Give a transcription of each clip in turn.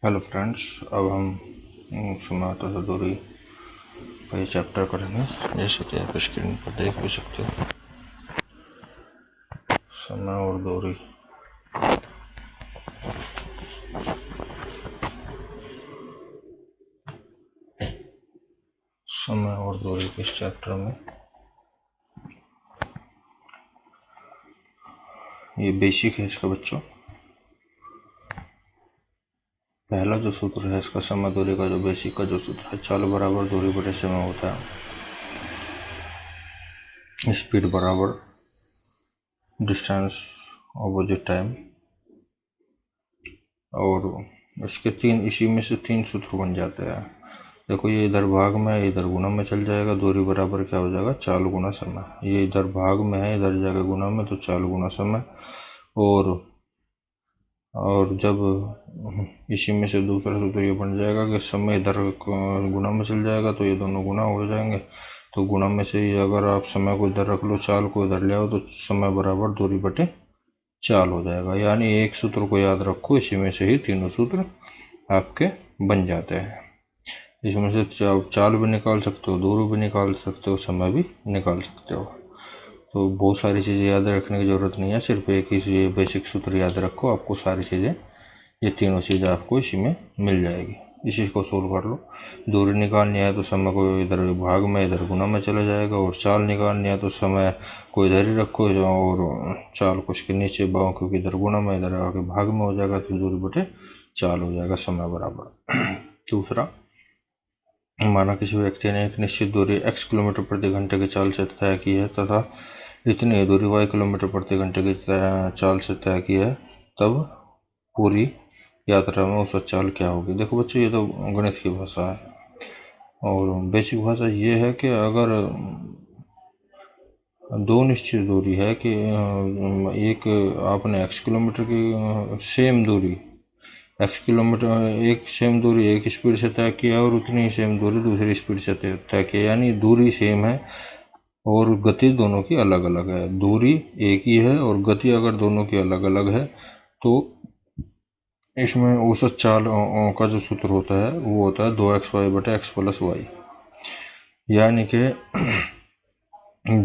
Hello friends, अब हम समानता से दूरी का ये चैप्टर करेंगे। जैसे कि आप स्क्रीन पर देख भी सकते हो, समय और दूरी। समय और दूरी के इस चैप्टर में ये बेसिक है इसका बच्चों। पहला जो सूत्र है इसका, समय दूरी का जो बेसिक का जो सूत्र है, चाल बराबर दूरी बटे समय होता है। स्पीड बराबर डिस्टेंस ऑपोजिट टाइम। और इसके इसी में से तीन सूत्र बन जाते हैं। देखो, ये इधर भाग में है, इधर गुना में चल जाएगा। दूरी बराबर क्या हो जाएगा? चाल गुना समय। ये इधर भाग में है, इधर जाएगा गुना में, तो चाल गुना समय। और जब इसी में से दूसरा सूत्र ये बन जाएगा कि समय इधर गुना में चल जाएगा, तो ये दोनों गुना हो जाएंगे। तो गुना में से ही अगर आप समय को इधर रख लो, चाल को इधर ले आओ, तो समय बराबर दूरी बटे चाल हो जाएगा। यानी एक सूत्र को याद रखो, इसी में से ही तीनों सूत्र आपके बन जाते हैं। इसमें से चाल भी निकाल सकते हो, दूरी भी निकाल सकते हो, समय भी निकाल सकते हो। तो बहुत सारी चीज़ें याद रखने की ज़रूरत नहीं है, सिर्फ एक ही बेसिक सूत्र याद रखो, आपको सारी चीज़ें, ये तीनों चीज़ें आपको इसी में मिल जाएगी। इसी को सोल्व कर लो। दूरी निकालनी है तो समय को इधर भाग में, इधर गुना में चला जाएगा। और चाल निकालनी है तो समय को इधर ही रखो, और चाल को इसके नीचे बाओ, क्योंकि इधर गुना में, इधर आके भाग में हो जाएगा, तो दूरी बटे चाल हो जाएगा, समय बराबर। दूसरा, माना किसी व्यक्ति ने एक निश्चित दूरी x किलोमीटर प्रति घंटे की चाल से तय की है तथा इतनी दूरी y किलोमीटर प्रति घंटे की चाल से तय की है, तब पूरी यात्रा में औसत चाल क्या होगी? देखो बच्चों, ये तो गणित की भाषा है, और बेसिक भाषा ये है कि अगर दो निश्चित दूरी है कि एक आपने x किलोमीटर की सेम दूरी, x किलोमीटर एक सेम दूरी एक स्पीड से तय किया, और उतनी ही सेम दूरी दूसरी स्पीड से तय किया, यानी दूरी सेम है और गति दोनों की अलग अलग है। दूरी एक ही है और गति अगर दोनों की अलग अलग है, तो इसमें औसत चाल का जो सूत्र होता है वो होता है 2xy बटे x प्लस वाई। यानी कि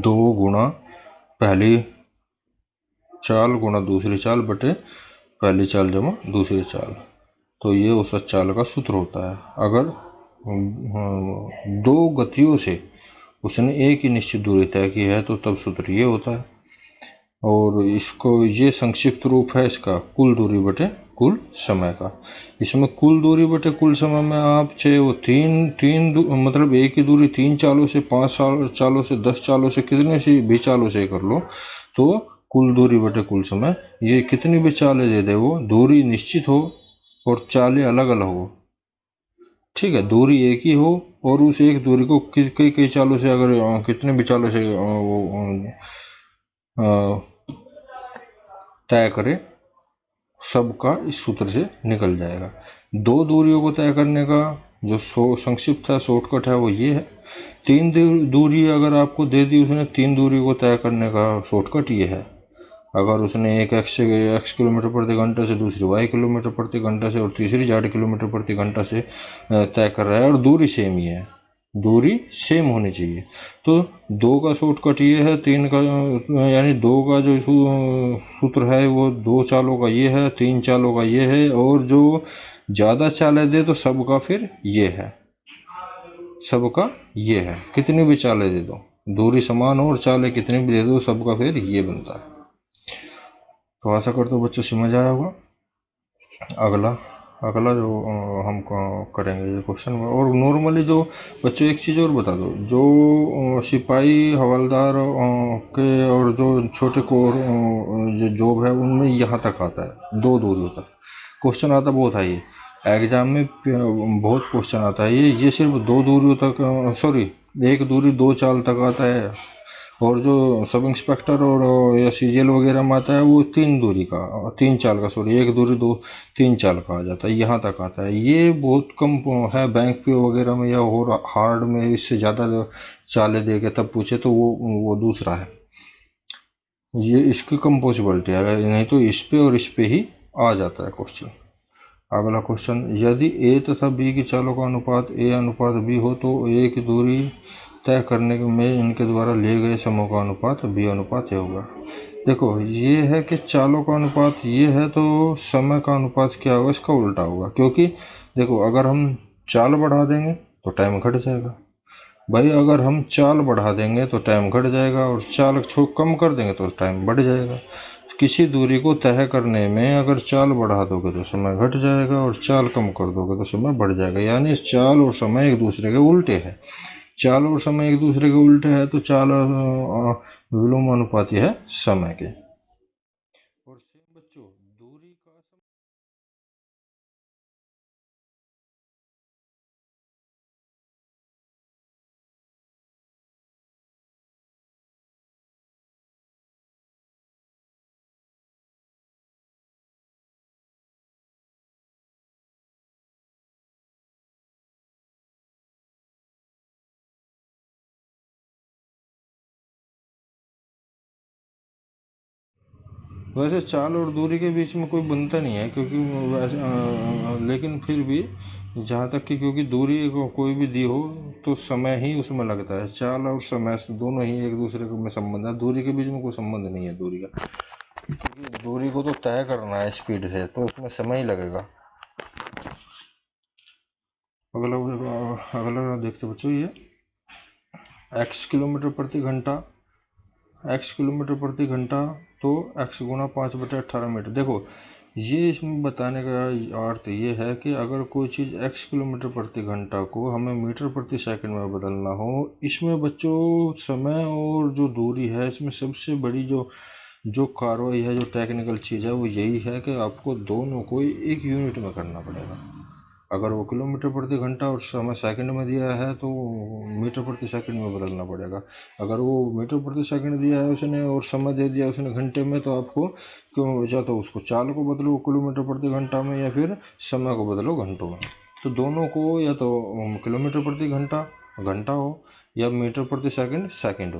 2 गुना पहली चाल गुना दूसरी चाल बटे पहली चाल जमा दूसरी चाल, तो ये औसत चाल का सूत्र होता है। अगर दो गतियों से उसने एक ही निश्चित दूरी तय की है, तो तब सूत्र ये होता है। और इसको, ये संक्षिप्त रूप है इसका कुल दूरी बटे कुल समय का। इसमें कुल दूरी बटे कुल समय में आप चाहे वो मतलब एक ही दूरी 3 चालों से, 5 चालों से, 10 चालों से, कितने से भी चालों से कर लो, तो कुल दूरी बटे कुल समय, ये कितनी भी चालें दे दे, वो दूरी निश्चित हो और चालें अलग अलग हो। ठीक है, दूरी एक ही हो और उस एक दूरी को कई कई चालों से, अगर कितने भी चालों से तय करे, सबका इस सूत्र से निकल जाएगा। दो दूरियों को तय करने का जो संक्षिप्त है, शॉर्टकट है, वो ये है। 3 दूरी अगर आपको दे दी उसने, 3 दूरी को तय करने का शॉर्टकट ये है। अगर उसने एक x किलोमीटर प्रति घंटा से, दूसरी y किलोमीटर प्रति घंटा से, और तीसरी z किलोमीटर प्रति घंटा से तय कर रहा है, और दूरी सेम ही है, दूरी सेम होनी चाहिए, तो 2 का शॉर्टकट ये है, 3 का, यानी 2 का जो सूत्र है वो 2 चालों का ये है, 3 चालों का ये है, और जो ज़्यादा चालें दे तो सबका फिर ये है, सबका ये है। कितनी भी चालें दे दो, दूरी समान हो और चालें कितनी भी दे दो, सबका फिर ये बनता है। तो आशा करता हूँ बच्चों समझ आया होगा। अगला जो हम करेंगे ये क्वेश्चन में, और नॉर्मली जो बच्चों एक चीज़ और बता दो, जो सिपाही हवलदार के और जो छोटे कोर जो जॉब है, उनमें यहाँ तक आता है 2 दूरियों तक क्वेश्चन आता, बहुत है ये एग्जाम में, बहुत क्वेश्चन आता है ये सिर्फ 2 दूरियों तक, सॉरी, एक दूरी 2 चाल तक आता है। और जो सब इंस्पेक्टर और या सीजीएल वगैरह में आता है, वो 3 दूरी का, 3 चाल का, सॉरी, एक दूरी 3 चाल का आ जाता है, यहाँ तक आता है। ये बहुत कम है बैंक पे वगैरह में, या और हार्ड में इससे ज़्यादा चालें दे के तब पूछे तो वो दूसरा है, ये इसकी कम पॉसिबिलिटी है, नहीं तो इस पे और इस पे ही आ जाता है क्वेश्चन। अगला क्वेश्चन, यदि ए तथा बी की चालों का अनुपात ए अनुपात बी हो तो ए की दूरी तय करने में इनके द्वारा लिए गए समूह का अनुपात बी अनुपात ए होगा। देखो ये है कि चालों का अनुपात ये है तो समय का अनुपात क्या होगा, इसका उल्टा होगा। क्योंकि देखो अगर हम चाल बढ़ा देंगे तो टाइम घट जाएगा भाई, अगर हम चाल बढ़ा देंगे तो टाइम घट जाएगा और चाल कम कर देंगे तो टाइम बढ़ जाएगा। किसी दूरी को तय करने में अगर चाल बढ़ा दोगे तो समय घट जाएगा और चाल कम कर दोगे तो समय बढ़ जाएगा। यानी चाल और समय एक दूसरे के उल्टे है। चाल और समय एक दूसरे के उल्टे है तो चाल विलोमानुपाती है समय के। और सेम बच्चों दूरी का वैसे चाल और दूरी के बीच में कोई बनता नहीं है, क्योंकि वैसे लेकिन फिर भी जहाँ तक कि क्योंकि दूरी को कोई भी दी हो तो समय ही उसमें लगता है। चाल और समय दोनों ही एक दूसरे में संबंध है, दूरी के बीच में कोई संबंध नहीं है दूरी का। क्योंकि दूरी को तो तय करना है स्पीड से, तो उसमें समय ही लगेगा। अगला अगला देखते बच्चों, ये x किलोमीटर प्रति घंटा, x किलोमीटर प्रति घंटा तो x गुना 5/18 मीटर। देखो ये इसमें बताने का अर्थ ये है कि अगर कोई चीज़ x किलोमीटर प्रति घंटा को हमें मीटर प्रति सेकंड में बदलना हो, इसमें बच्चों समय और जो दूरी है इसमें सबसे बड़ी जो कार्रवाई है, जो टेक्निकल चीज़ है वो यही है कि आपको दोनों को एक यूनिट में करना पड़ेगा। अगर वो किलोमीटर प्रति घंटा और समय सेकंड में दिया है तो मीटर प्रति सेकंड में बदलना पड़ेगा। अगर वो मीटर प्रति सेकंड दिया है उसने और समय दे दिया उसने घंटे में, तो आपको क्यों या तो उसको चाल को बदलो किलोमीटर प्रति घंटा में या फिर समय को बदलो घंटों में। तो दोनों को या तो किलोमीटर प्रति घंटा घंटा हो या मीटर प्रति सेकंड सेकंड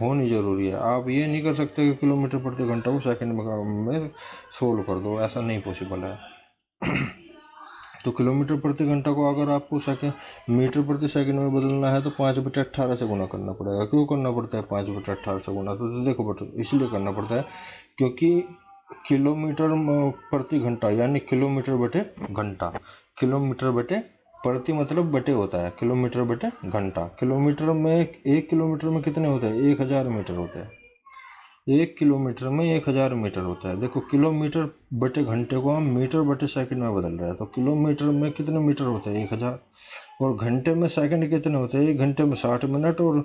होनी जरूरी है। आप ये नहीं कर सकते कि किलोमीटर प्रति घंटा को सेकंड में सोल्व कर दो, ऐसा नहीं पॉसिबल है। तो किलोमीटर प्रति घंटा को अगर आपको मीटर प्रति सेकंड में बदलना है तो 5/18 से गुना करना पड़ेगा। क्यों करना पड़ता है 5/18 से गुना? तो देखो बच्चों इसलिए करना पड़ता है क्योंकि किलोमीटर प्रति घंटा यानी किलोमीटर बटे घंटा, किलोमीटर बटे प्रति मतलब बटे होता है, किलोमीटर बटे घंटा। किलोमीटर में 1 किलोमीटर में कितने होते हैं? 1000 मीटर होते हैं। 1 किलोमीटर में 1000 मीटर होता है। देखो किलोमीटर बटे घंटे को हम मीटर बटे सेकंड में बदल रहे हैं, तो किलोमीटर में कितने मीटर होते हैं? 1000। और घंटे में सेकंड कितने होते हैं? 1 घंटे में 60 मिनट और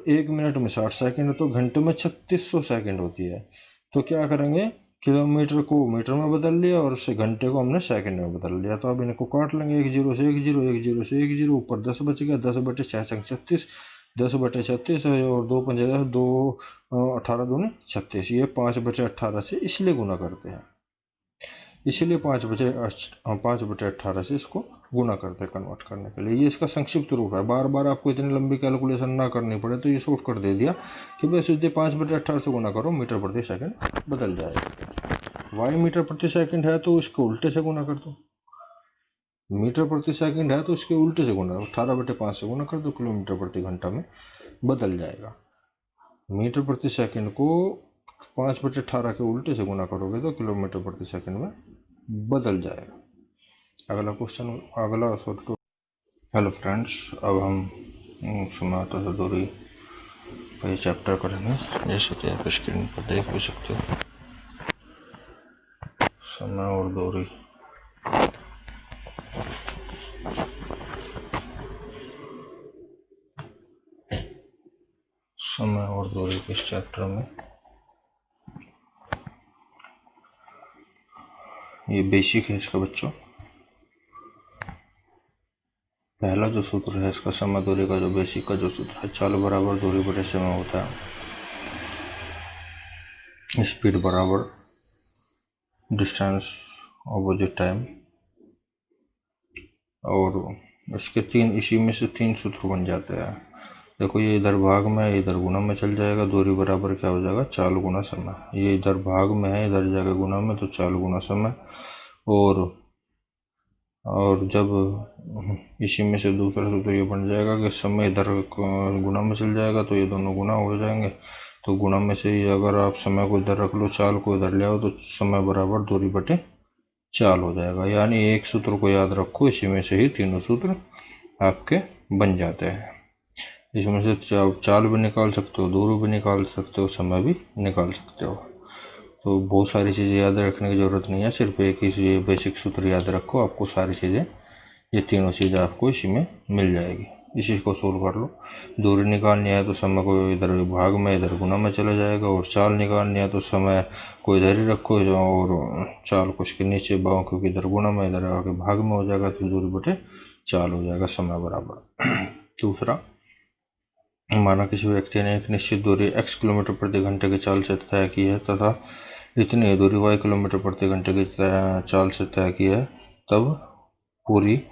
1 मिनट में 60 सेकंड, तो घंटे में 3600 सेकंड होती है। तो क्या करेंगे, किलोमीटर को मीटर में बदल लिया और उससे घंटे को हमने सेकंड में बदल लिया। तो अब इनको काट लेंगे, 1 0 से 1 0, 1 0 से 1 0, ऊपर 10 बच गया, 10/6 36, 10/36 और 2 पंजे 10, 2 18 दूनी 36। ये 5/18 से इसलिए गुना करते हैं, इसीलिए 5/18 से इसको गुना करते हैं कन्वर्ट करने के लिए। ये इसका संक्षिप्त रूप है। बार बार आपको इतनी लंबी कैलकुलेशन ना करनी पड़े, तो ये शॉर्टकट दे दिया कि बस सीधे 5/18 से गुना करो, मीटर प्रति सेकंड बदल जाएगा। वाई मीटर प्रति सेकंड है तो इसको उल्टे से गुना कर दो, मीटर प्रति सेकंड है तो इसके उल्टे से गुना, 18/5 से गुना कर दो, किलोमीटर प्रति घंटा में बदल जाएगा। मीटर प्रति सेकंड को 5/18 के उल्टे से गुना करोगे तो किलोमीटर प्रति सेकंड में बदल जाएगा। अगला क्वेश्चन, अगला सॉल्व। हेलो फ्रेंड्स, अब हम समय तथा दूरी का ये चैप्टर करेंगे। जैसे कि आप स्क्रीन पर देख भी सकते हो, समय और दूरी। समय और दूरी के इस चैप्टर में ये बेसिक है इसका बच्चों। पहला जो सूत्र है इसका समय दूरी का, जो बेसिक का जो सूत्र है, चाल बराबर दूरी बटे समय होता है, स्पीड बराबर डिस्टेंस ऑपोजिट टाइम। और इसके इसी में से 3 सूत्र बन जाते हैं। देखो ये इधर भाग में है, इधर गुना में चल जाएगा। दूरी बराबर क्या हो जाएगा? चाल गुना समय। ये इधर भाग में है, इधर जाएगा गुना में, तो चाल गुना समय। और जब इसी में से दूसरा सूत्र ये बन जाएगा कि समय इधर गुणा में चल जाएगा तो ये दोनों गुणा हो जाएंगे। तो गुणा में से ही अगर आप समय को इधर रख लो, चाल को इधर ले आओ, तो समय बराबर दूरी बटे चाल हो जाएगा। यानी एक सूत्र को याद रखो, इसी में से ही तीनों सूत्र आपके बन जाते हैं। इसमें से चाल भी निकाल सकते हो, दूरी भी निकाल सकते हो, समय भी निकाल सकते हो। तो बहुत सारी चीज़ें याद रखने की ज़रूरत नहीं है, सिर्फ एक ही बेसिक सूत्र याद रखो, आपको सारी चीज़ें, ये तीनों चीज़ें आपको इसी में मिल जाएगी। इसी को सोल्व कर लो। दूरी निकालनी है तो समय को इधर भाग में, इधर गुना में चला जाएगा, और चाल निकालनी है तो समय को इधर ही रखो और चाल को इसके नीचे बाओ, क्योंकि इधर गुना में, इधर आके भाग में हो जाएगा, तो दूरी बटे चाल हो जाएगा समय बराबर। दूसरा, माना किसी व्यक्ति ने एक निश्चित दूरी x किलोमीटर प्रति घंटे की चाल से तय की है तथा इतनी ही दूरी y किलोमीटर प्रति घंटे की चाल से तय की है, तब पूरी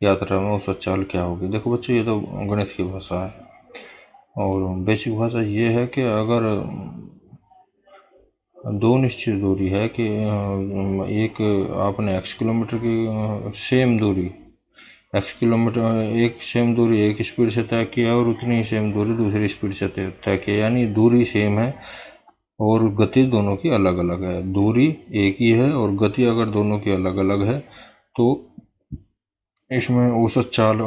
यात्रा में औसत चाल क्या होगी। देखो बच्चों, ये तो गणित की भाषा है, और बेसिक भाषा ये है कि अगर दो निश्चित दूरी है कि एक आपने x किलोमीटर की सेम दूरी x किलोमीटर, एक सेम दूरी एक स्पीड से तय किया और उतनी ही सेम दूरी दूसरी स्पीड से तय किया, यानी दूरी सेम है और गति दोनों की अलग अलग है। दूरी एक ही है और गति अगर दोनों की अलग अलग है तो इसमें औसत चाल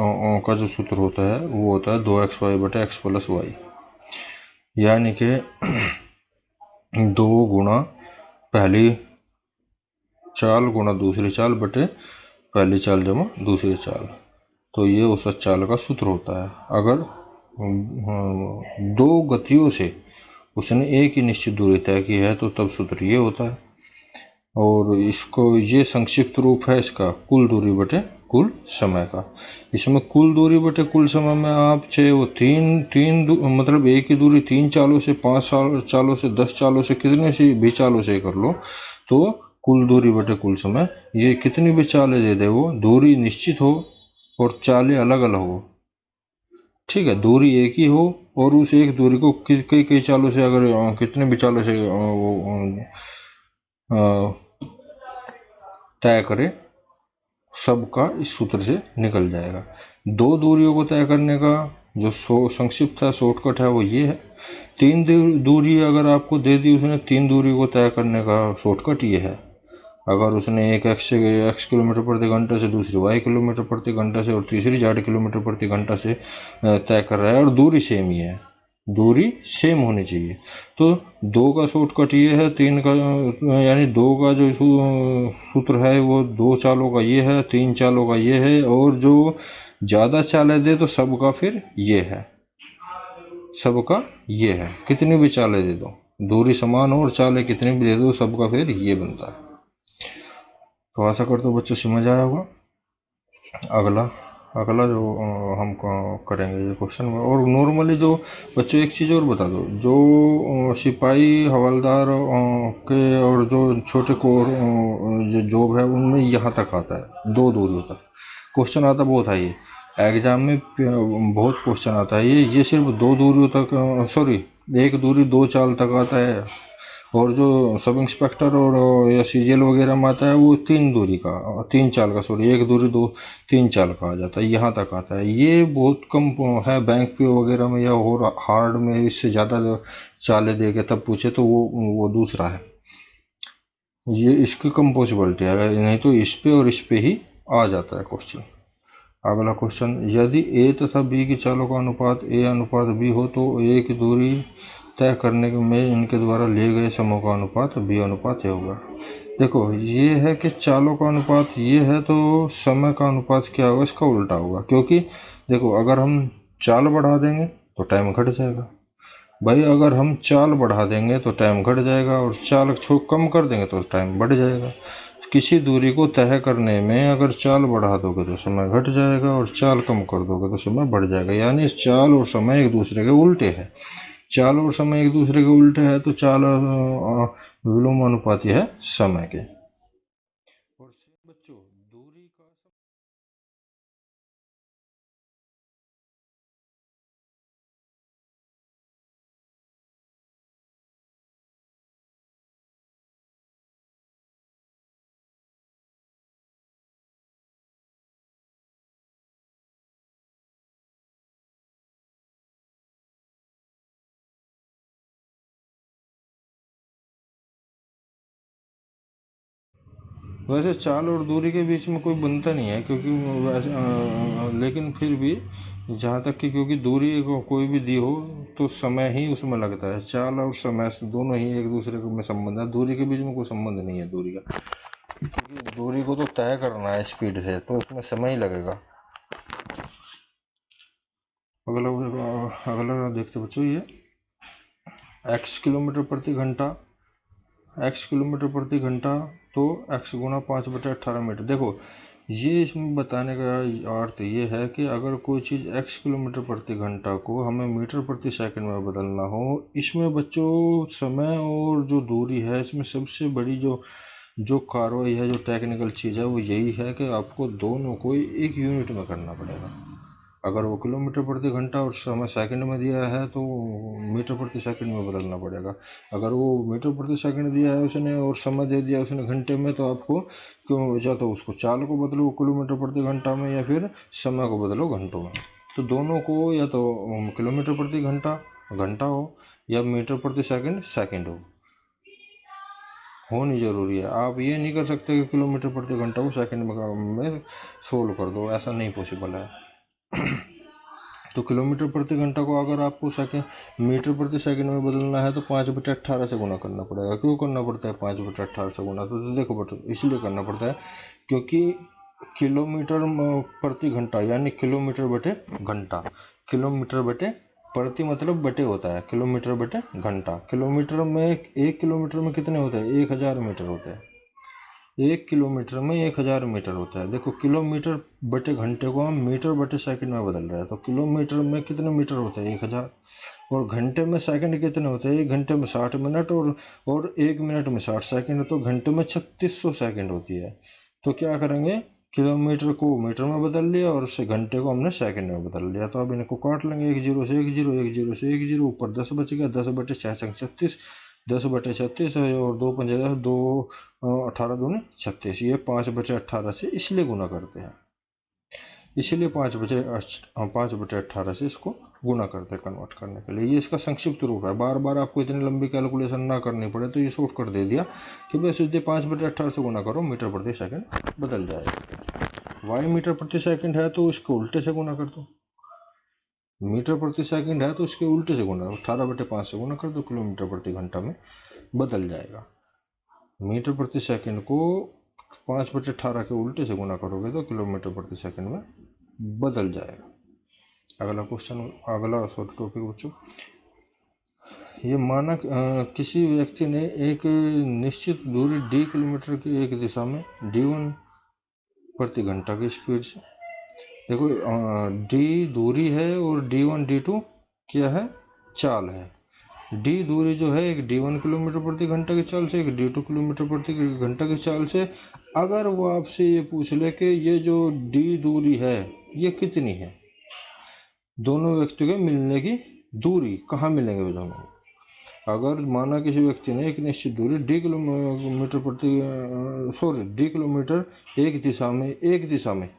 का जो सूत्र होता है वो होता है 2xy बटे x प्लस वाई, यानी कि 2 गुणा पहली चाल गुणा दूसरी चाल बटे पहली चाल जमा दूसरी चाल। तो ये औसत चाल का सूत्र होता है। अगर दो गतियों से उसने एक ही निश्चित दूरी तय की है तो तब सूत्र ये होता है। और इसको, ये संक्षिप्त रूप है इसका कुल दूरी बटे कुल समय का। इसमें कुल दूरी बटे कुल समय में आप चाहे वो मतलब एक ही दूरी 3 चालों से, 5 चालों से, 10 चालों से, कितने से भी चालों से कर लो, तो कुल दूरी बटे कुल समय, ये कितनी भी चालें दे दे, वो दूरी निश्चित हो और चालें अलग अलग हो, ठीक है, दूरी एक ही हो और उस एक दूरी को कई कई चालों से, अगर कितने भी चालों से तय करे, सबका इस सूत्र से निकल जाएगा। दो दूरियों को तय करने का जो संक्षिप्त है, शॉर्टकट है, वो ये है। तीन दूरी अगर आपको दे दी उसने, 3 दूरी को तय करने का शॉर्टकट ये है। अगर उसने एक x किलोमीटर प्रति घंटा से, दूसरी y किलोमीटर प्रति घंटा से और तीसरी z किलोमीटर प्रति घंटा से तय कर रहा है और दूरी सेम ही है, दूरी सेम होनी चाहिए, तो 2 का शॉर्टकट ये है, 3 का, यानी 2 का जो सूत्र है वो 2 चालों का ये है, 3 चालों का ये है, और जो ज़्यादा चालें दे तो सबका फिर ये है, सबका ये है, कितनी भी चालें दे दो, दूरी समान हो और चालें कितनी भी दे दो, सबका फिर ये बनता है। तो आशा करता हूँ बच्चों समझ आया होगा। अगला अगला जो हम करेंगे ये क्वेश्चन में, और नॉर्मली जो बच्चों एक चीज़ और बता दो, जो सिपाही हवलदार के और जो छोटे कोर जो जॉब है उनमें यहाँ तक आता है, 2 दूरियों तक क्वेश्चन आता बहुत है। ये एग्जाम में बहुत क्वेश्चन आता है, ये सिर्फ 2 दूरियों तक, सॉरी, एक दूरी 2 चाल तक आता है, और जो सब इंस्पेक्टर और या सीजीएल वगैरह में आता है वो 3 दूरी का, 3 चाल का, सॉरी, एक दूरी 3 चाल का आ जाता है, यहाँ तक आता है। ये बहुत कम है बैंक पे वगैरह में या और हार्ड में, इससे ज़्यादा चालें दे के तब पूछे तो वो दूसरा है, ये इसकी कम पॉसिबिलिटी है, नहीं तो इस पे और इस पे ही आ जाता है क्वेश्चन। अगला क्वेश्चन, यदि ए तथा बी की चालों का अनुपात ए अनुपात बी हो तो ए की दूरी तय करने में इनके द्वारा लिए गए समूह का अनुपात बी अनुपात ए होगा। देखो, ये है कि चालों का अनुपात ये है तो समय का अनुपात क्या होगा, इसका उल्टा होगा, क्योंकि देखो अगर हम चाल बढ़ा देंगे तो टाइम घट जाएगा भाई, अगर हम चाल बढ़ा देंगे तो टाइम घट जाएगा, और चाल कम कर देंगे तो टाइम बढ़ जाएगा। किसी दूरी को तय करने में अगर चाल बढ़ा दोगे तो समय घट जाएगा, और चाल कम कर दोगे तो समय बढ़ जाएगा, यानी चाल और समय एक दूसरे के उल्टे है। चाल और समय एक दूसरे के उल्टे है तो चाल विलोमानुपाती है समय के। और बच्चों, दूरी का वैसे चाल और दूरी के बीच में कोई बनता नहीं है, क्योंकि वैसे लेकिन फिर भी जहाँ तक कि क्योंकि दूरी को कोई भी दी हो तो समय ही उसमें लगता है। चाल और समय दोनों ही एक दूसरे को में संबंध है, दूरी के बीच में कोई संबंध नहीं है दूरी का, क्योंकि दूरी को तो तय करना है स्पीड से, तो उसमें समय ही लगेगा। अगला अगला देखते बच्चों, ये x किलोमीटर प्रति घंटा, x किलोमीटर प्रति घंटा, तो x गुना 5/18 मीटर। देखो ये इसमें बताने का अर्थ ये है कि अगर कोई चीज़ x किलोमीटर प्रति घंटा को हमें मीटर प्रति सेकंड में बदलना हो, इसमें बच्चों समय और जो दूरी है, इसमें सबसे बड़ी जो जो कार्रवाई है, जो टेक्निकल चीज़ है, वो यही है कि आपको दोनों को एक यूनिट में करना पड़ेगा। अगर वो किलोमीटर प्रति घंटा और समय सेकंड में दिया है तो मीटर प्रति सेकंड में बदलना पड़ेगा। अगर वो मीटर प्रति सेकंड दिया है उसने और समय दे दिया उसने घंटे में, तो आपको क्यों, या तो उसको चाल को बदलो किलोमीटर प्रति घंटा में, या फिर समय को बदलो घंटों में। तो दोनों को या तो किलोमीटर प्रति घंटा घंटा हो, या मीटर प्रति सेकंड सेकंड होनी जरूरी है। आप ये नहीं कर सकते कि किलोमीटर प्रति घंटा को सेकंड में सोल्व कर दो, ऐसा नहीं पॉसिबल है। तो किलोमीटर प्रति घंटा को अगर आपको सेकंड मीटर प्रति सेकंड में बदलना है तो 5/18 से गुना करना पड़ेगा। क्यों करना पड़ता है 5/18 से गुना? तो देखो बच्चों, इसलिए करना पड़ता है क्योंकि किलोमीटर प्रति घंटा यानी किलोमीटर बटे घंटा, किलोमीटर बटे प्रति मतलब बटे होता है, किलोमीटर बटे घंटा। किलोमीटर में 1 किलोमीटर में कितने होते हैं? 1000 मीटर होते हैं। 1 किलोमीटर में 1000 मीटर होता है। देखो किलोमीटर बटे घंटे को हम मीटर बटे सेकंड में बदल रहे हैं, तो किलोमीटर में कितने मीटर होते हैं? 1000। और घंटे में सेकंड कितने होते हैं? 1 घंटे में 60 मिनट और 1 मिनट में 60 सेकंड, तो घंटे में 3600 सेकंड होती है। तो क्या करेंगे, किलोमीटर को मीटर में बदल लिया और उससे घंटे को हमने सेकंड में बदल लिया। तो अब इनको काट लेंगे, 1 जीरो से 1 जीरो, 1 जीरो से 1 जीरो, ऊपर 10 बच गया, 10/6 36, 10/36 और 2 पंजे 10, 2 18 दूनी 36। ये 5/18 से इसलिए गुना करते हैं, इसीलिए 5/18 से इसको गुना करते हैं कन्वर्ट करने के लिए। ये इसका संक्षिप्त रूप है। बार बार आपको इतनी लंबी कैलकुलेशन ना करनी पड़े, तो ये शॉर्टकट दे दिया कि बस सीधे 5/18 से गुना करो, मीटर प्रति सेकंड बदल जाएगा। वाई मीटर प्रति सेकंड है तो इसको उल्टे से गुना कर दो, मीटर प्रति सेकंड है तो इसके उल्टे से गुना, 18/5 से गुना कर दो, किलोमीटर प्रति घंटा में बदल जाएगा। मीटर प्रति सेकंड को 5/18 के उल्टे से गुना करोगे तो किलोमीटर प्रति सेकंड में बदल जाएगा। अगला क्वेश्चन, अगला शॉर्ट टॉपिक बच्चों, ये माना किसी व्यक्ति ने एक निश्चित दूरी d किलोमीटर की एक दिशा में d1 प्रति घंटा की स्पीड से, देखो d दूरी है और d1 d2 क्या है? चाल है। d दूरी जो है एक d1 किलोमीटर प्रति घंटा की चाल से, एक d2 किलोमीटर प्रति घंटा की चाल से। अगर वो आपसे ये पूछ ले कि ये जो d दूरी है ये कितनी है, दोनों व्यक्तियों के मिलने की दूरी, कहाँ मिलेंगे वो दोनों? अगर माना किसी व्यक्ति ने एक निश्चित दूरी d किलोमीटर एक दिशा में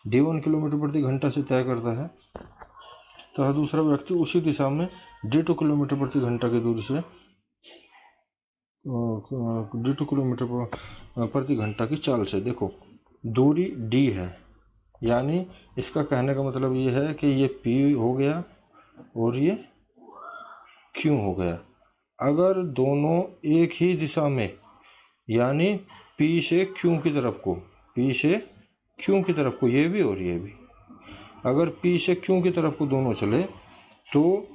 d1 किलोमीटर प्रति घंटा से तय करता है, तो दूसरा व्यक्ति उसी दिशा में d2 किलोमीटर प्रति घंटा की दूरी से d2 किलोमीटर प्रति घंटा की चाल से, देखो दूरी d है, यानी इसका कहने का मतलब ये है कि ये p हो गया और ये q हो गया। अगर दोनों एक ही दिशा में, यानी P से Q की तरफ को, P से Q की तरफ को, ये भी और ये भी, अगर P से Q की तरफ को दोनों चले तो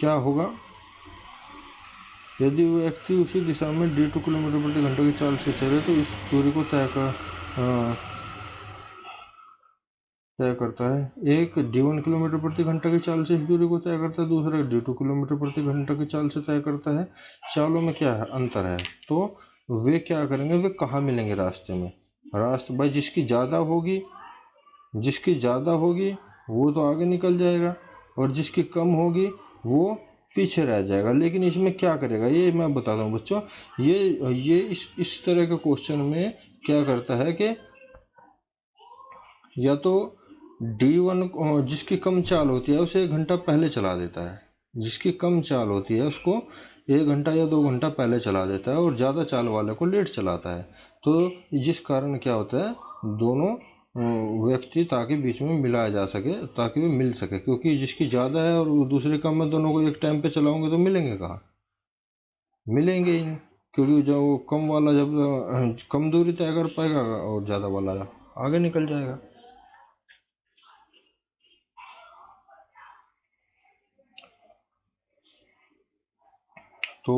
क्या होगा? यदि व्यक्ति उसी दिशा में d2 किलोमीटर प्रति घंटे की चाल से चले तो इस दूरी को तय करता है। एक d1 किलोमीटर प्रति घंटा की चाल से इस दूरी को तय करता है, दूसरा d2 किलोमीटर प्रति घंटा की चाल से तय करता है। चालों में क्या है? अंतर है। तो वे क्या करेंगे, वे कहाँ मिलेंगे? रास्ते में। रास्ते भाई जिसकी ज़्यादा होगी वो तो आगे निकल जाएगा और जिसकी कम होगी वो पीछे रह जाएगा। लेकिन इसमें क्या करेगा ये मैं बताता हूँ बच्चों। ये इस तरह के क्वेश्चन में क्या करता है कि या तो d1 जिसकी कम चाल होती है उसे 1 घंटा पहले चला देता है, जिसकी कम चाल होती है उसको 1 घंटा या 2 घंटा पहले चला देता है और ज़्यादा चाल वाले को लेट चलाता है। तो जिस कारण क्या होता है, दोनों व्यक्ति ताकि बीच में मिलाया जा सके, ताकि वे मिल सके, क्योंकि जिसकी ज़्यादा है और दूसरे कम है, दोनों को एक टाइम पे चलाओगे तो मिलेंगे कहाँ, मिलेंगे ही नहीं। क्योंकि जो कम वाला जब कम दूरी तय कर पाएगा और ज़्यादा वाला आगे निकल जाएगा। तो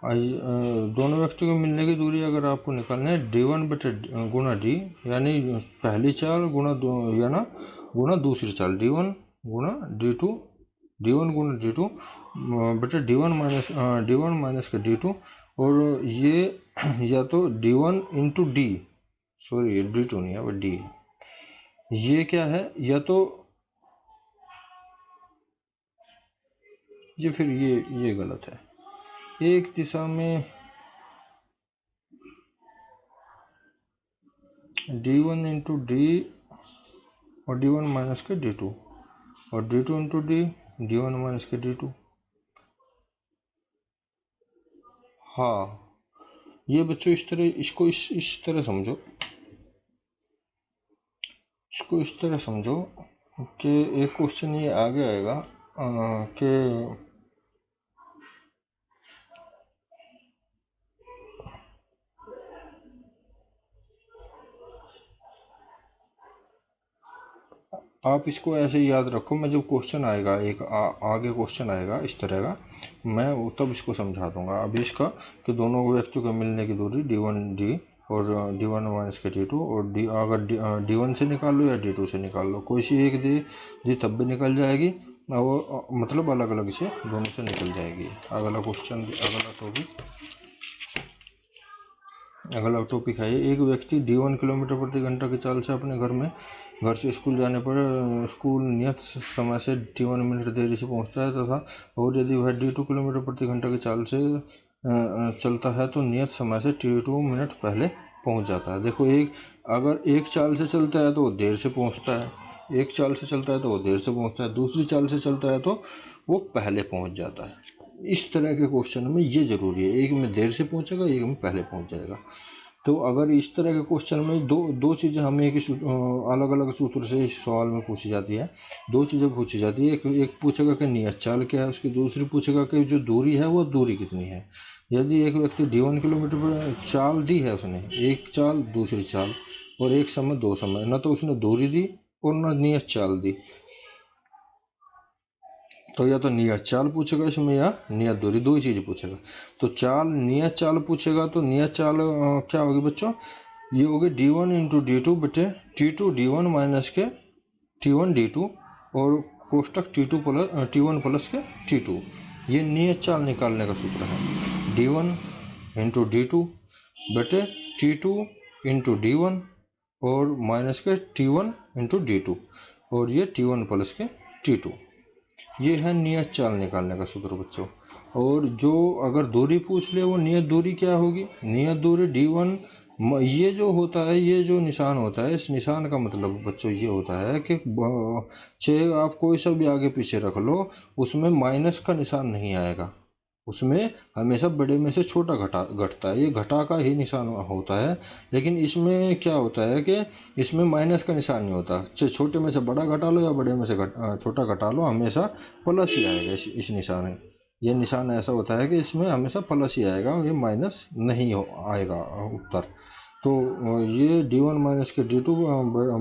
दोनों व्यक्तियों को मिलने की दूरी अगर आपको निकालना है, d1 बटे गुना डी, यानी पहली चाल गुना या ना गुना दूसरी चाल, d1 गुना d2, d1 गुना d2 बटे d1 माइनस के d2, और ये या तो d1 into D, sorry d2 नहीं है, डी, ये क्या है, या तो ये, फिर ये गलत है। एक दिशा में d1 इंटू डी और d1 माइनस के d2, और d2 into D, d1 minus के d2। हाँ, ये बच्चों इस तरह, इसको इस तरह समझो, इसको इस तरह समझो कि एक क्वेश्चन ये आगे आएगा कि आप इसको ऐसे याद रखो, मैं जब क्वेश्चन आएगा एक आगे क्वेश्चन आएगा इस तरह का, मैं तब इसको समझा दूंगा। अभी इसका कि दोनों व्यक्तियों के मिलने की दूरी d1 डी और d1 माइनस के d2, और अगर d1 से निकाल लो या d2 से निकाल लो, कोई सी एक दी तब भी निकल जाएगी, और मतलब अलग अलग से दोनों से निकल जाएगी। अगला क्वेश्चन, अगला टॉपिक है, एक व्यक्ति d1 किलोमीटर प्रति घंटा की चाल से अपने घर से स्कूल जाने पर स्कूल नियत समय से d1 मिनट देरी से पहुंचता है तथा, और यदि वह d2 किलोमीटर प्रति घंटा की चाल से चलता है तो नियत समय से d2 मिनट पहले पहुंच जाता है। देखो, अगर एक चाल से चलता है तो वो देर से पहुंचता है, एक चाल से चलता है तो वो देर से पहुंचता है, दूसरी चाल से चलता है तो वो पहले पहुंच जाता है। इस तरह के क्वेश्चन में ये जरूरी है, एक में देर से पहुंचेगा, एक में पहले पहुंच जाएगा। तो अगर इस तरह के क्वेश्चन में दो चीज़ें हमें अलग अलग सूत्र से इस सवाल में पूछी जाती है, दो चीज़ें पूछी जाती है, एक पूछेगा कि नियत चाल क्या है उसकी, दूसरी पूछेगा कि जो दूरी है वो दूरी कितनी है। यदि एक व्यक्ति d1 किलोमीटर पर चाल दी है, उसने एक चाल दूसरी चाल और एक समय दो समय, न तो उसने दूरी दी और न नियत चाल दी, तो या तो नियत चाल पूछेगा इसमें या नियत दूरी, दो ही चीज पूछेगा। तो चाल, नियत चाल पूछेगा तो नियत चाल क्या होगी बच्चों, ये होगी d1 इंटू डी2 बटे t2 d1 माइनस के t1 d2 और कोष्टक t1 प्लस के t2। ये नियत चाल निकालने का सूत्र है, d1 इंटू डी2 बटे t2 इंटू d1 और माइनस के t1 इंटू डी2, और ये t1 प्लस के t2। ये है नियत चाल निकालने का सूत्र बच्चों। और जो अगर दूरी पूछ ले, वो नियत दूरी क्या होगी, नियत दूरी d1, ये जो होता है, ये जो निशान होता है, इस निशान का मतलब बच्चों ये होता है कि चाहे आप कोई सा भी आगे पीछे रख लो, उसमें माइनस का निशान नहीं आएगा, उसमें हमेशा बड़े में से छोटा घटता है, ये घटा का ही निशान होता है। लेकिन इसमें क्या होता है कि इसमें माइनस का निशान नहीं होता, चाहे छोटे में से बड़ा घटा लो या बड़े में से छोटा घटा लो, हमेशा प्लस ही आएगा इस निशान में। ये निशान ऐसा होता है कि इसमें हमेशा प्लस ही आएगा, ये माइनस नहीं आएगा उत्तर। तो ये d1 माइनस के d2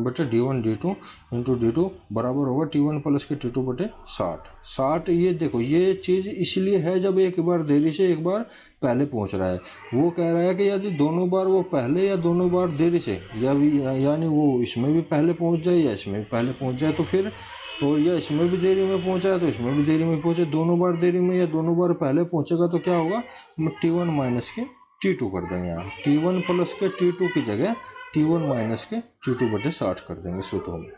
बटे d1 d2 इंटू d2 बराबर होगा t1 प्लस के t2 बटे 60। ये देखो, ये चीज़ इसलिए है जब एक बार देरी से एक बार पहले पहुंच रहा है। वो कह रहा है कि यदि दोनों बार वो पहले या दोनों बार देरी से, यानी वो इसमें भी पहले पहुंच जाए या इसमें भी पहले पहुंच जाए, तो फिर तो या इसमें भी देरी में पहुंचा है तो इसमें भी देरी में पहुंचे, दोनों बार देरी में या दोनों बार पहले पहुंचेगा तो क्या होगा, t1 माइनस के t2 कर देंगे, यहाँ t1 प्लस के t2 की जगह t1 माइनस के t2 बटे 60 कर देंगे सूत्रों में।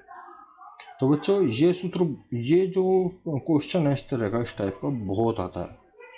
तो बच्चों, ये सूत्र, ये जो क्वेश्चन है इस तरह का, इस टाइप का बहुत आता है।